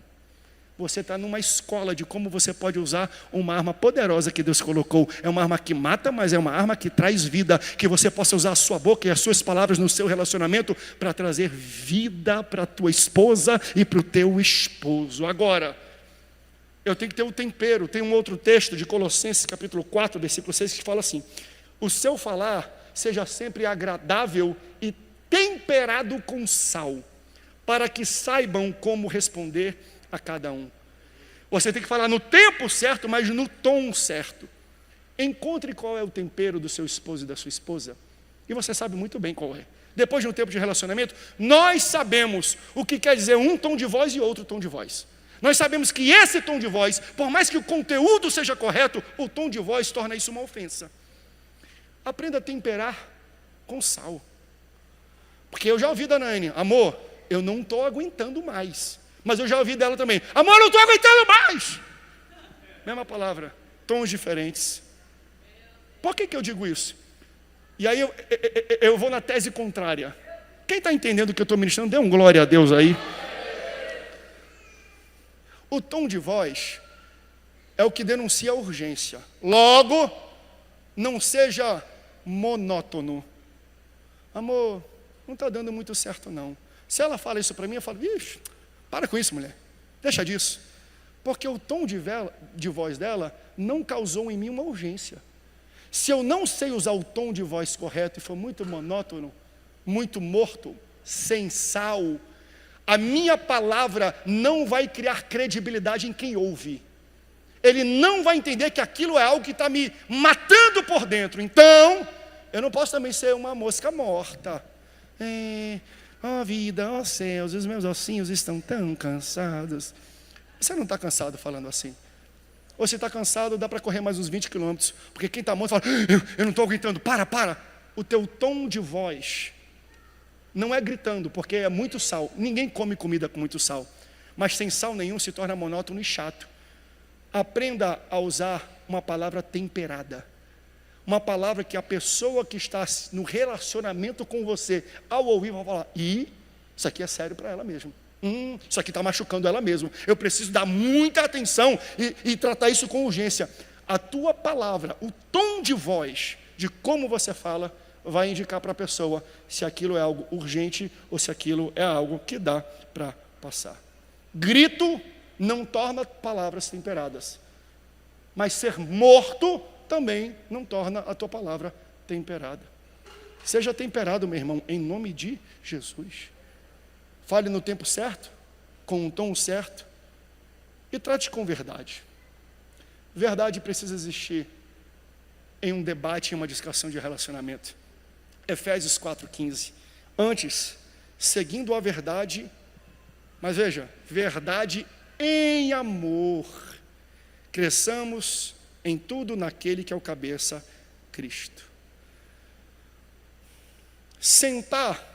Você está numa escola de como você pode usar uma arma poderosa que Deus colocou. É uma arma que mata, mas é uma arma que traz vida. Que você possa usar a sua boca e as suas palavras no seu relacionamento para trazer vida para a tua esposa e para o teu esposo. Agora, eu tenho que ter o tempero. Tem um outro texto de Colossenses capítulo 4, versículo 6, que fala assim: o seu falar seja sempre agradável e temperado com sal, para que saibam como responder a cada um. Você tem que falar no tempo certo, mas no tom certo. Encontre qual é o tempero do seu esposo e da sua esposa, e você sabe muito bem qual é. Depois de um tempo de relacionamento, nós sabemos o que quer dizer um tom de voz e outro tom de voz. Nós sabemos que esse tom de voz, por mais que o conteúdo seja correto, o tom de voz torna isso uma ofensa. Aprenda a temperar com sal. Porque eu já ouvi da Nani: amor, eu não estou aguentando mais. Mas eu já ouvi dela também: amor, eu não estou aguentando mais. Mesma palavra, tons diferentes. Por que eu digo isso? E aí eu vou na tese contrária. Quem está entendendo o que eu estou ministrando, dê um glória a Deus aí. O tom de voz é o que denuncia a urgência. Logo, não seja monótono. Amor, não está dando muito certo não. Se ela fala isso para mim, eu falo: ixi, para com isso, mulher, deixa disso. Porque o tom de voz dela não causou em mim uma urgência. Se eu não sei usar o tom de voz correto e for muito monótono, muito morto, sem sal, a minha palavra não vai criar credibilidade em quem ouve. Ele não vai entender que aquilo é algo que está me matando por dentro. Então, eu não posso também ser uma mosca morta. Ó vida, ó céus, os meus ossinhos estão tão cansados. Você não está cansado falando assim? Ou se está cansado, dá para correr mais uns 20 quilômetros. Porque quem está morto fala: eu não estou aguentando, para. O teu tom de voz não é gritando, porque é muito sal. Ninguém come comida com muito sal. Mas sem sal nenhum se torna monótono e chato. Aprenda a usar uma palavra temperada. Uma palavra que a pessoa que está no relacionamento com você, ao ouvir, vai falar: isso aqui é sério para ela mesmo. Isso aqui está machucando ela mesmo. Eu preciso dar muita atenção e tratar isso com urgência. A tua palavra, o tom de voz, de como você fala, vai indicar para a pessoa se aquilo é algo urgente ou se aquilo é algo que dá para passar. Grito não torna palavras temperadas, mas ser morto também não torna a tua palavra temperada. Seja temperado, meu irmão, em nome de Jesus. Fale no tempo certo, com um tom certo, e trate com verdade. Verdade precisa existir em um debate, em uma discussão de relacionamento. Efésios 4,15. Antes, seguindo a verdade, mas veja, verdade em amor, cresçamos em tudo naquele que é o cabeça, Cristo. Sentar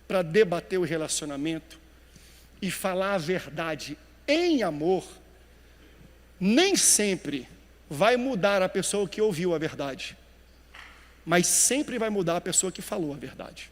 para debater o relacionamento e falar a verdade em amor, nem sempre vai mudar a pessoa que ouviu a verdade, mas sempre vai mudar a pessoa que falou a verdade.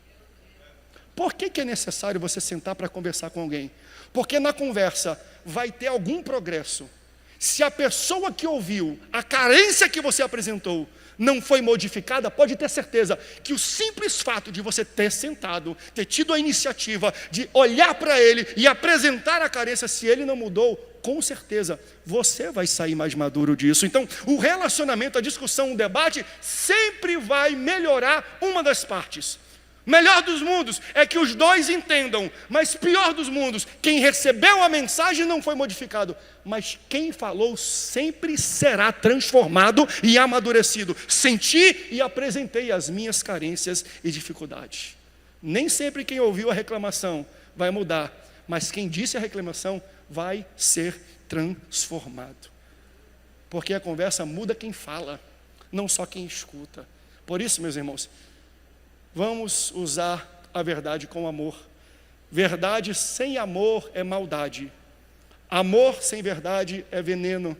Por que é necessário você sentar para conversar com alguém? Porque na conversa vai ter algum progresso. Se a pessoa que ouviu, a carência que você apresentou, não foi modificada, pode ter certeza que o simples fato de você ter sentado, ter tido a iniciativa de olhar para ele e apresentar a carência, se ele não mudou, com certeza você vai sair mais maduro disso. Então, o relacionamento, a discussão, o debate sempre vai melhorar uma das partes. Melhor dos mundos é que os dois entendam, mas pior dos mundos, quem recebeu a mensagem não foi modificado, mas quem falou sempre será transformado e amadurecido. Senti e apresentei as minhas carências e dificuldades. Nem sempre quem ouviu a reclamação vai mudar, mas quem disse a reclamação vai ser transformado. Porque a conversa muda quem fala, não só quem escuta. Por isso, meus irmãos, vamos usar a verdade com amor. Verdade sem amor é maldade. Amor sem verdade é veneno.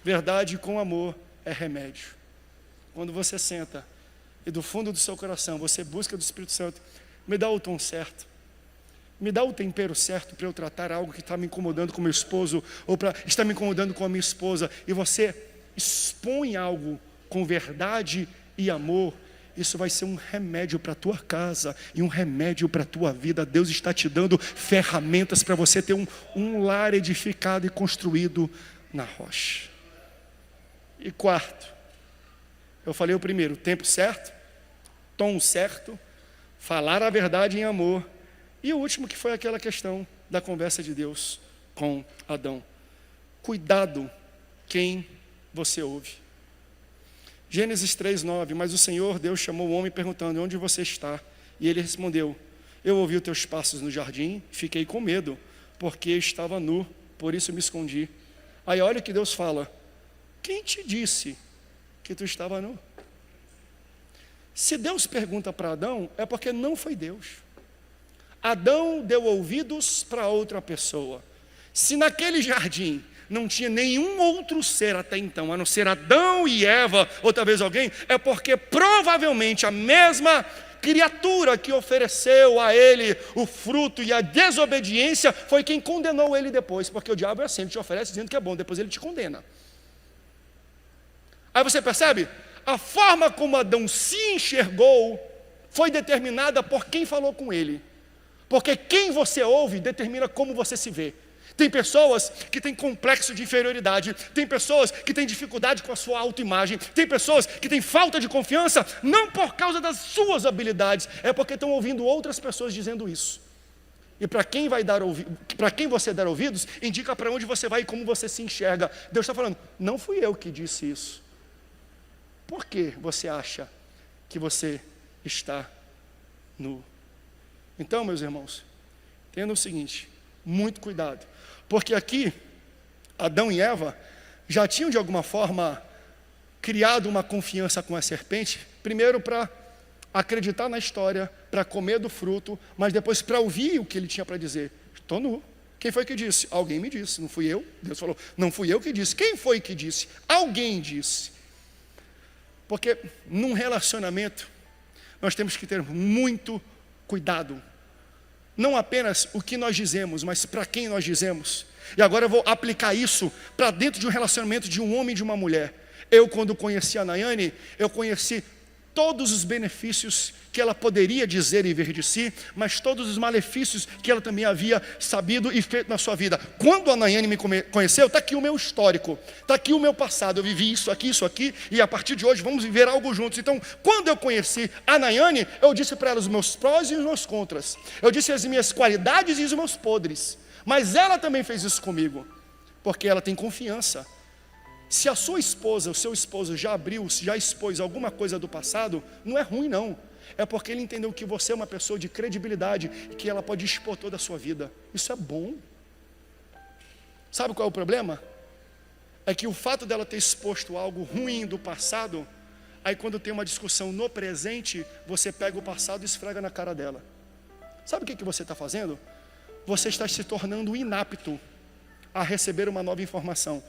Verdade com amor é remédio. Quando você senta e do fundo do seu coração você busca do Espírito Santo, me dá o tom certo, me dá o tempero certo para eu tratar algo que está me incomodando com meu esposo, ou está me incomodando com a minha esposa, e você expõe algo com verdade e amor. Isso vai ser um remédio para a tua casa e um remédio para a tua vida. Deus está te dando ferramentas para você ter um lar edificado e construído na rocha. E quarto, eu falei o primeiro, tempo certo, tom certo, falar a verdade em amor. E o último, que foi aquela questão da conversa de Deus com Adão. Cuidado quem você ouve. Gênesis 3:9, mas o Senhor Deus chamou o homem perguntando: onde você está? E ele respondeu: eu ouvi os teus passos no jardim, fiquei com medo, porque estava nu, por isso me escondi. Aí olha o que Deus fala: quem te disse que tu estava nu? Se Deus pergunta para Adão, é porque não foi Deus. Adão deu ouvidos para outra pessoa. Se naquele jardim não tinha nenhum outro ser até então, a não ser Adão e Eva, ou talvez alguém, é porque provavelmente a mesma criatura que ofereceu a ele o fruto e a desobediência foi quem condenou ele depois, porque o diabo é assim, ele te oferece dizendo que é bom, depois ele te condena. Aí você percebe? A forma como Adão se enxergou foi determinada por quem falou com ele, porque quem você ouve determina como você se vê. Tem pessoas que têm complexo de inferioridade, tem pessoas que têm dificuldade com a sua autoimagem, tem pessoas que têm falta de confiança, não por causa das suas habilidades, é porque estão ouvindo outras pessoas dizendo isso. E para quem você der ouvidos, indica para onde você vai e como você se enxerga. Deus está falando: não fui eu que disse isso. Por que você acha que você está nu? Então, meus irmãos, entenda o seguinte: muito cuidado. Porque aqui, Adão e Eva já tinham de alguma forma criado uma confiança com a serpente, primeiro para acreditar na história, para comer do fruto, mas depois para ouvir o que ele tinha para dizer. Estou nu. Quem foi que disse? Alguém me disse, não fui eu. Deus falou: não fui eu que disse. Quem foi que disse? Alguém disse. Porque num relacionamento, nós temos que ter muito cuidado. Não apenas o que nós dizemos, mas para quem nós dizemos. E agora eu vou aplicar isso para dentro de um relacionamento de um homem e de uma mulher. Eu, quando conheci a Nayane, eu conheci todos os benefícios que ela poderia dizer e ver de si, mas todos os malefícios que ela também havia sabido e feito na sua vida. Quando a Nayane me conheceu, está aqui o meu histórico, está aqui o meu passado. Eu vivi isso aqui, e a partir de hoje vamos viver algo juntos. Então, quando eu conheci a Nayane, eu disse para ela os meus prós e os meus contras. Eu disse as minhas qualidades e os meus podres. Mas ela também fez isso comigo, porque ela tem confiança. Se a sua esposa, o seu esposo já expôs alguma coisa do passado, não é ruim não. É porque ele entendeu que você é uma pessoa de credibilidade e que ela pode expor toda a sua vida. Isso é bom. Sabe qual é o problema? É que o fato dela ter exposto algo ruim do passado, aí quando tem uma discussão no presente, você pega o passado e esfrega na cara dela. Sabe o que você está fazendo? Você está se tornando inapto a receber uma nova informação.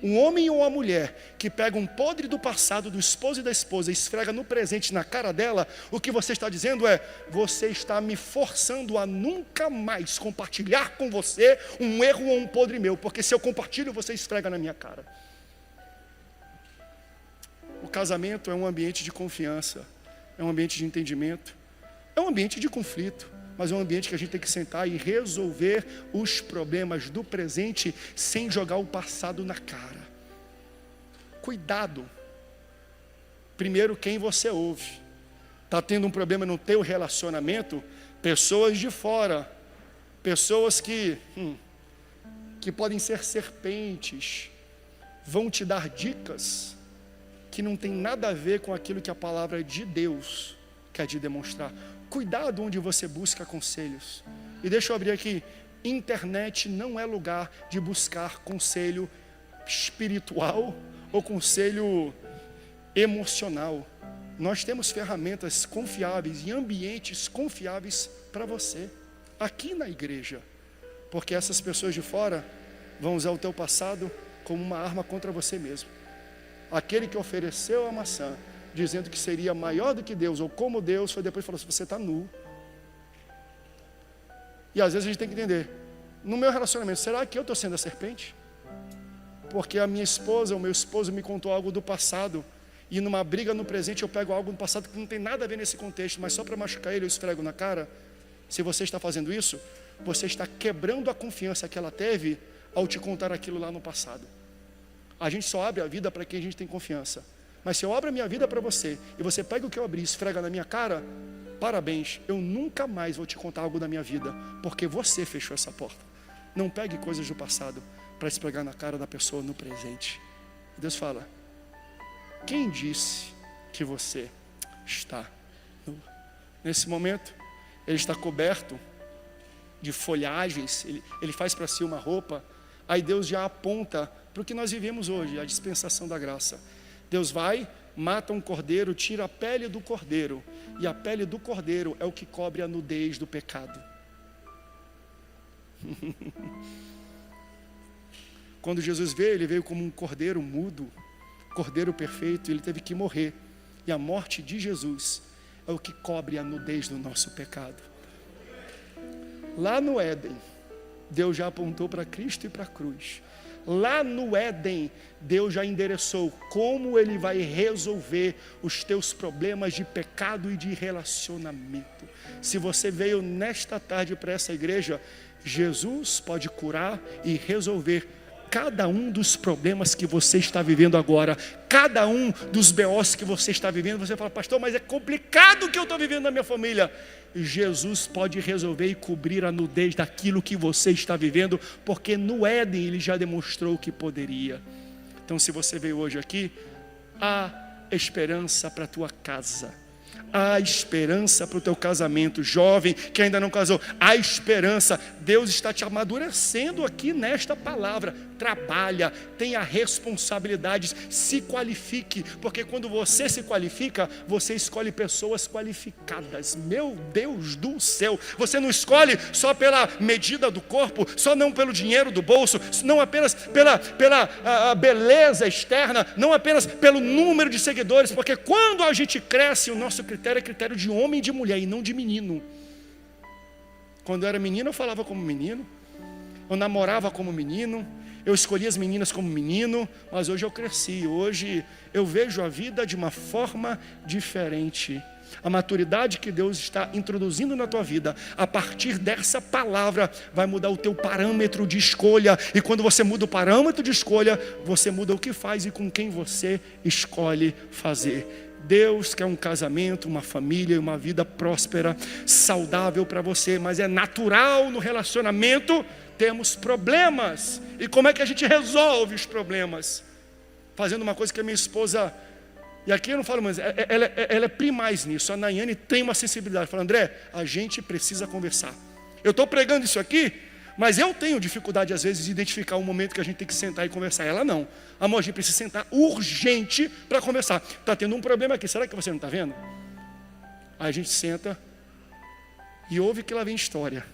Um homem ou uma mulher que pega um podre do passado do esposo e da esposa e esfrega no presente na cara dela, o que você está dizendo é: você está me forçando a nunca mais compartilhar com você um erro ou um podre meu, porque se eu compartilho, você esfrega na minha cara. O casamento é um ambiente de confiança, é um ambiente de entendimento, é um ambiente de conflito, mas é um ambiente que a gente tem que sentar e resolver os problemas do presente sem jogar o passado na cara. Cuidado. Primeiro, quem você ouve. Está tendo um problema no teu relacionamento? Pessoas de fora, pessoas que podem ser serpentes, vão te dar dicas que não tem nada a ver com aquilo que a palavra de Deus quer te demonstrar. Cuidado onde você busca conselhos. E deixa eu abrir aqui, internet não é lugar de buscar conselho espiritual ou conselho emocional. Nós temos ferramentas confiáveis e ambientes confiáveis para você, aqui na igreja. Porque essas pessoas de fora vão usar o teu passado como uma arma contra você mesmo. Aquele que ofereceu a maçã, dizendo que seria maior do que Deus, ou como Deus, foi depois falou assim: você está nu. E às vezes a gente tem que entender, no meu relacionamento, será que eu estou sendo a serpente? Porque a minha esposa, o meu esposo me contou algo do passado, e numa briga no presente eu pego algo do passado que não tem nada a ver nesse contexto, mas só para machucar ele eu esfrego na cara. Se você está fazendo isso, você está quebrando a confiança que ela teve ao te contar aquilo lá no passado. A gente só abre a vida para quem a gente tem confiança. Mas se eu abro a minha vida para você, e você pega o que eu abri e esfrega na minha cara, parabéns, eu nunca mais vou te contar algo da minha vida, porque você fechou essa porta. Não pegue coisas do passado para esfregar na cara da pessoa no presente. Deus fala: quem disse que você está nu? Nesse momento, ele está coberto de folhagens, ele faz para si uma roupa, aí Deus já aponta para o que nós vivemos hoje, a dispensação da graça. Deus vai, mata um cordeiro, tira a pele do cordeiro, e a pele do cordeiro é o que cobre a nudez do pecado. Quando Jesus veio, ele veio como um cordeiro mudo, cordeiro perfeito, ele teve que morrer, e a morte de Jesus é o que cobre a nudez do nosso pecado. Lá no Éden, Deus já apontou para Cristo e para a cruz. Lá no Éden, Deus já endereçou como Ele vai resolver os teus problemas de pecado e de relacionamento. Se você veio nesta tarde para essa igreja, Jesus pode curar e resolver cada um dos problemas que você está vivendo agora, cada um dos BOs que você está vivendo. Você fala: pastor, mas é complicado o que eu estou vivendo na minha família. Jesus pode resolver e cobrir a nudez daquilo que você está vivendo, porque no Éden ele já demonstrou que poderia. Então, se você veio hoje aqui, há esperança para a tua casa, há esperança para o teu casamento. Jovem que ainda não casou, há esperança. Deus está te amadurecendo aqui nesta palavra. trabalha, tenha responsabilidades, se qualifique, porque quando você se qualifica, você escolhe pessoas qualificadas. Meu Deus do céu, você não escolhe só pela medida do corpo, só não pelo dinheiro do bolso, não apenas pela beleza externa, não apenas pelo número de seguidores, porque quando a gente cresce, o nosso critério é critério de homem e de mulher e não de menino. Quando eu era menino, eu falava como menino, eu namorava como menino, eu escolhia as meninas como menino, mas hoje eu cresci, hoje eu vejo a vida de uma forma diferente. A maturidade que Deus está introduzindo na tua vida, a partir dessa palavra, vai mudar o teu parâmetro de escolha. E quando você muda o parâmetro de escolha, você muda o que faz e com quem você escolhe fazer. Deus quer um casamento, uma família e uma vida próspera, saudável para você, mas é natural no relacionamento termos problemas. E como é que a gente resolve os problemas? Fazendo uma coisa que a minha esposa, e aqui eu não falo, mas ela é primaz nisso. A Nayane tem uma sensibilidade. Fala, André, a gente precisa conversar. Eu estou pregando isso aqui, mas eu tenho dificuldade às vezes de identificar o momento que a gente tem que sentar e conversar. Ela não. Amor, a gente precisa sentar urgente para conversar. Está tendo um problema aqui, será que você não está vendo? Aí a gente senta e ouve que lá vem história.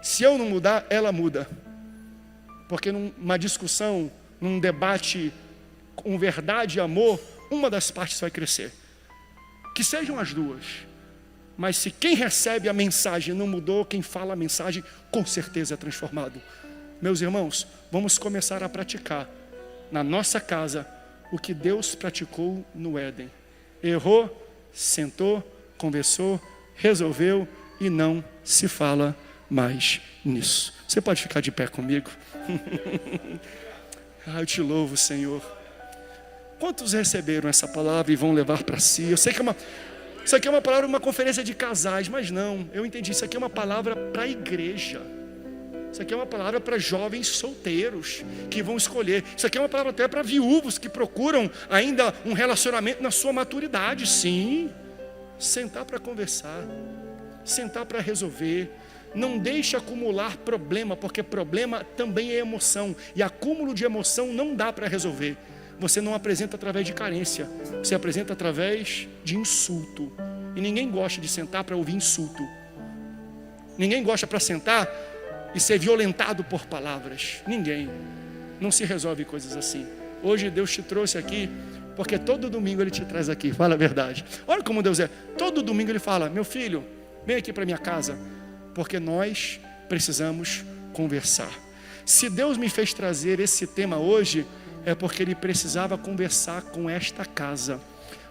Se eu não mudar, ela muda. Porque numa discussão, num debate com verdade e amor, uma das partes vai crescer. Que sejam as duas. Mas se quem recebe a mensagem não mudou, quem fala a mensagem com certeza é transformado. Meus irmãos, vamos começar a praticar na nossa casa o que Deus praticou no Éden. Errou, sentou, conversou, resolveu e não se fala mais nisso. Você pode ficar de pé comigo? Eu te louvo, Senhor. Quantos receberam essa palavra e vão levar para si? Eu sei que isso aqui é uma palavra, uma conferência de casais, mas não, eu entendi, isso aqui é uma palavra para a igreja. Isso aqui é uma palavra para jovens solteiros que vão escolher. Isso aqui é uma palavra até para viúvos que procuram ainda um relacionamento na sua maturidade. Sim, sentar para conversar, sentar para resolver. Não deixe acumular problema, porque problema também é emoção. E acúmulo de emoção não dá para resolver. Você não apresenta através de carência, você apresenta através de insulto. E ninguém gosta de sentar para ouvir insulto. Ninguém gosta para sentar e ser violentado por palavras. Ninguém. Não se resolve coisas assim. Hoje Deus te trouxe aqui, porque todo domingo Ele te traz aqui, fala a verdade. Olha como Deus é. Todo domingo Ele fala, meu filho, vem aqui para minha casa, porque nós precisamos conversar. Se Deus me fez trazer esse tema hoje, é porque Ele precisava conversar com esta casa,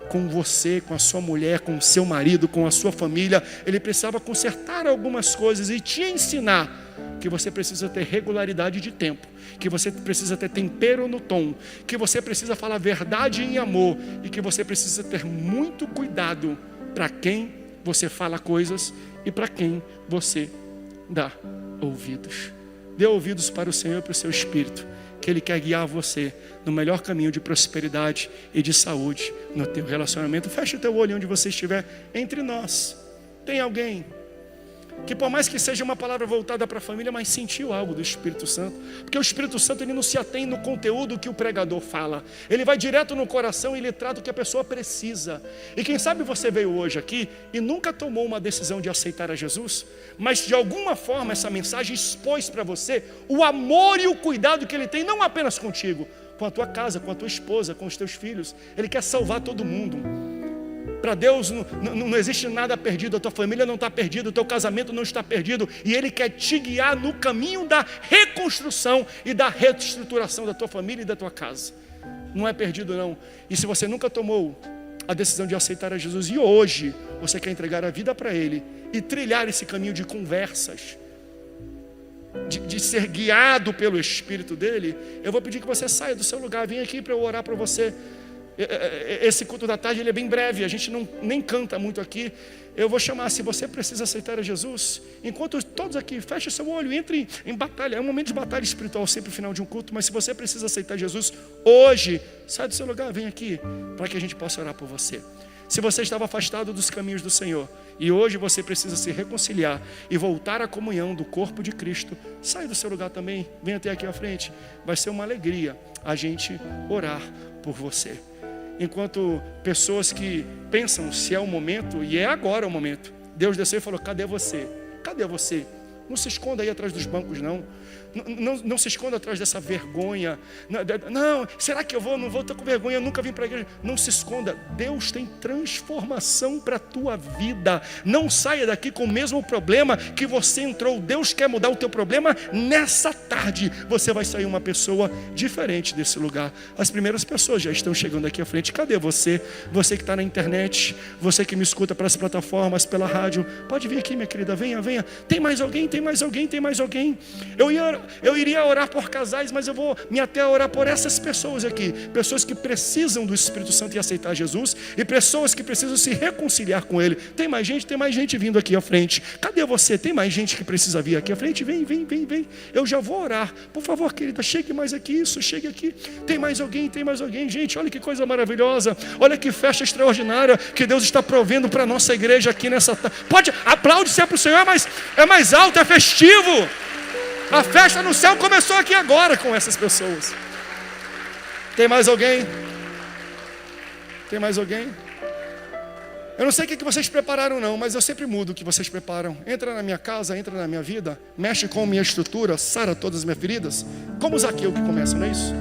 com você, com a sua mulher, com o seu marido, com a sua família. Ele precisava consertar algumas coisas e te ensinar que você precisa ter regularidade de tempo, que você precisa ter tempero no tom, que você precisa falar verdade em amor e que você precisa ter muito cuidado para quem você fala coisas e para quem você dá ouvidos. Dê ouvidos para o Senhor e para o seu Espírito, que Ele quer guiar você no melhor caminho de prosperidade e de saúde no teu relacionamento. Feche o teu olho onde você estiver. Entre nós tem alguém que, por mais que seja uma palavra voltada para a família, mas sentiu algo do Espírito Santo, porque o Espírito Santo ele não se atém no conteúdo que o pregador fala, ele vai direto no coração e ele trata o que a pessoa precisa. E quem sabe você veio hoje aqui e nunca tomou uma decisão de aceitar a Jesus, mas de alguma forma essa mensagem expôs para você o amor e o cuidado que Ele tem, não apenas contigo, com a tua casa, com a tua esposa, com os teus filhos. Ele quer salvar todo mundo. Para Deus não existe nada perdido, a tua família não está perdida, o teu casamento não está perdido, e Ele quer te guiar no caminho da reconstrução e da reestruturação da tua família e da tua casa. Não é perdido não. E se você nunca tomou a decisão de aceitar a Jesus e hoje você quer entregar a vida para Ele e trilhar esse caminho de conversas, de ser guiado pelo Espírito dEle, eu vou pedir que você saia do seu lugar, venha aqui para eu orar para você. Esse culto da tarde ele é bem breve, a gente nem canta muito aqui. Eu vou chamar, se você precisa aceitar a Jesus, enquanto todos aqui, feche seu olho, entre em batalha. É um momento de batalha espiritual sempre no final de um culto, mas se você precisa aceitar Jesus hoje, sai do seu lugar, vem aqui, para que a gente possa orar por você. Se você estava afastado dos caminhos do Senhor e hoje você precisa se reconciliar e voltar à comunhão do corpo de Cristo, sai do seu lugar também, venha até aqui à frente. Vai ser uma alegria a gente orar por você. Enquanto pessoas que pensam se é o momento, e é agora o momento, Deus desceu e falou: cadê você? Cadê você? Não se esconda aí atrás dos bancos, não. Não se esconda atrás dessa vergonha. Não, será que eu vou? Não vou estar com vergonha, eu nunca vim para a igreja. Não se esconda. Deus tem transformação para a tua vida. Não saia daqui com o mesmo problema que você entrou. Deus quer mudar o teu problema nessa tarde. Você vai sair uma pessoa diferente desse lugar. As primeiras pessoas já estão chegando aqui à frente. Cadê você? Você que está na internet, você que me escuta pelas plataformas, pela rádio, pode vir aqui, minha querida, venha, venha. Tem mais alguém? Tem mais alguém? Tem mais alguém? Eu iria orar por casais, mas eu vou me até a orar por essas pessoas aqui. Pessoas que precisam do Espírito Santo e aceitar Jesus. E pessoas que precisam se reconciliar com Ele. Tem mais gente vindo aqui à frente. Cadê você? Tem mais gente que precisa vir aqui à frente? Vem. Eu já vou orar. Por favor, querida, chegue mais aqui. Isso, chegue aqui. Tem mais alguém? Gente, olha que coisa maravilhosa. Olha que festa extraordinária que Deus está provendo para a nossa igreja aqui nessa tarde. Pode, aplaude se é para o Senhor, mas é mais alto, é festivo. A festa no céu começou aqui agora com essas pessoas. Tem mais alguém? Tem mais alguém? Eu não sei o que vocês prepararam não, mas eu sempre mudo o que vocês preparam. Entra na minha casa, entra na minha vida, mexe com minha estrutura, sara todas as minhas feridas. Como Zaqueu que começa, não é isso?